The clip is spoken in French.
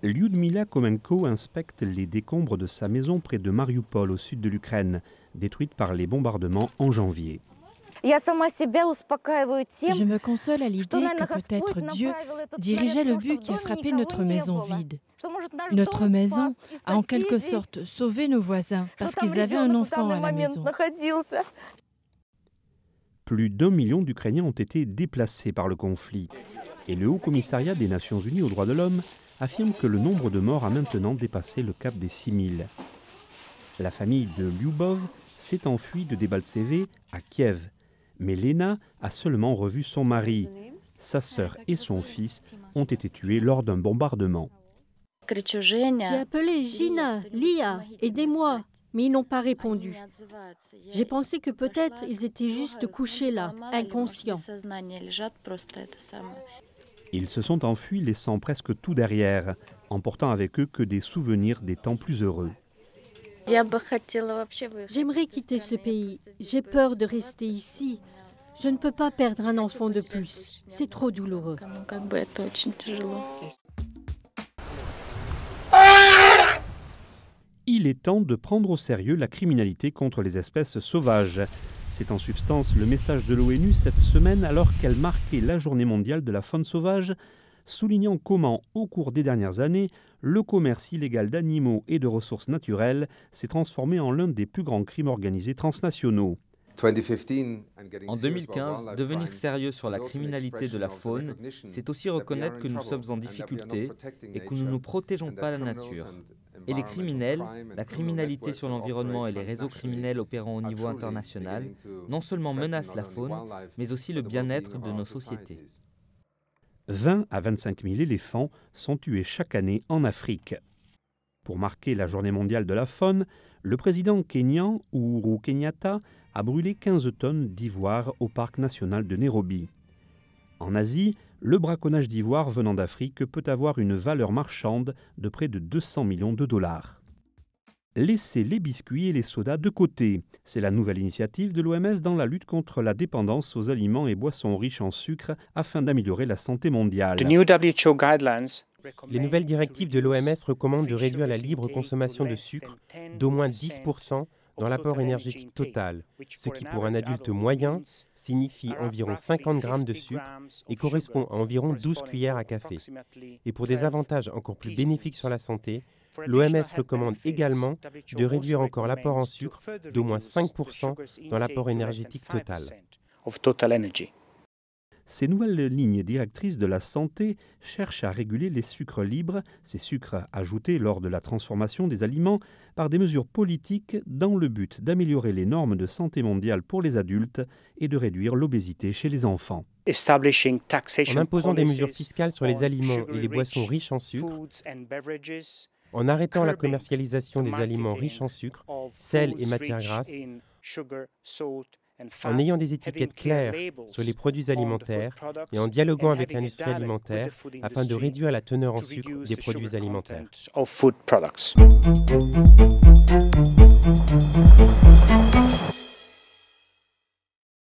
Lyudmila Komenko inspecte les décombres de sa maison près de Mariupol, au sud de l'Ukraine, détruite par les bombardements en janvier. Je me console à l'idée que peut-être Dieu dirigeait le but qui a frappé notre maison vide. Notre maison a en quelque sorte sauvé nos voisins parce qu'ils avaient un enfant à la maison. Plus d'1 million d'Ukrainiens ont été déplacés par le conflit. Et le Haut Commissariat des Nations Unies aux droits de l'homme affirme que le nombre de morts a maintenant dépassé le cap des 6000. La famille de Lyubov s'est enfuie de Debaltseve à Kiev. Mais Lena a seulement revu son mari. Sa sœur et son fils ont été tués lors d'un bombardement. J'ai appelé Gina, Lia, aidez-moi, mais ils n'ont pas répondu. J'ai pensé que peut-être ils étaient juste couchés là, inconscients. Ils se sont enfuis laissant presque tout derrière, emportant avec eux que des souvenirs des temps plus heureux. J'aimerais quitter ce pays. J'ai peur de rester ici. Je ne peux pas perdre un enfant de plus. C'est trop douloureux. Il est temps de prendre au sérieux la criminalité contre les espèces sauvages. C'est en substance le message de l'ONU cette semaine alors qu'elle marquait la journée mondiale de la faune sauvage, soulignant comment, au cours des dernières années, le commerce illégal d'animaux et de ressources naturelles s'est transformé en l'un des plus grands crimes organisés transnationaux. En 2015, devenir sérieux sur la criminalité de la faune, c'est aussi reconnaître que nous sommes en difficulté et que nous ne protégeons pas la nature. Et les criminels, la criminalité sur l'environnement et les réseaux criminels opérant au niveau international, non seulement menacent la faune, mais aussi le bien-être de nos sociétés. 20 à 25 000 éléphants sont tués chaque année en Afrique. Pour marquer la journée mondiale de la faune, le président kényan, Uhuru Kenyatta, a brûlé 15 tonnes d'ivoire au parc national de Nairobi. En Asie, le braconnage d'ivoire venant d'Afrique peut avoir une valeur marchande de près de 200 millions de dollars. Laisser les biscuits et les sodas de côté, c'est la nouvelle initiative de l'OMS dans la lutte contre la dépendance aux aliments et boissons riches en sucre afin d'améliorer la santé mondiale. Les nouvelles directives de l'OMS recommandent de réduire la libre consommation de sucre d'au moins 10% dans l'apport énergétique total, ce qui pour un adulte moyen signifie environ 50 grammes de sucre et correspond à environ 12 cuillères à café. Et pour des avantages encore plus bénéfiques sur la santé, l'OMS recommande également de réduire encore l'apport en sucre d'au moins 5% dans l'apport énergétique total. Ces nouvelles lignes directrices de la santé cherchent à réguler les sucres libres, ces sucres ajoutés lors de la transformation des aliments, par des mesures politiques dans le but d'améliorer les normes de santé mondiale pour les adultes et de réduire l'obésité chez les enfants. En imposant des mesures fiscales sur les aliments et les boissons riches en sucre, en arrêtant la commercialisation des aliments riches en sucre, sel et matières grasses, en ayant des étiquettes claires sur les produits alimentaires et en dialoguant avec l'industrie alimentaire afin de réduire la teneur en sucre des produits alimentaires.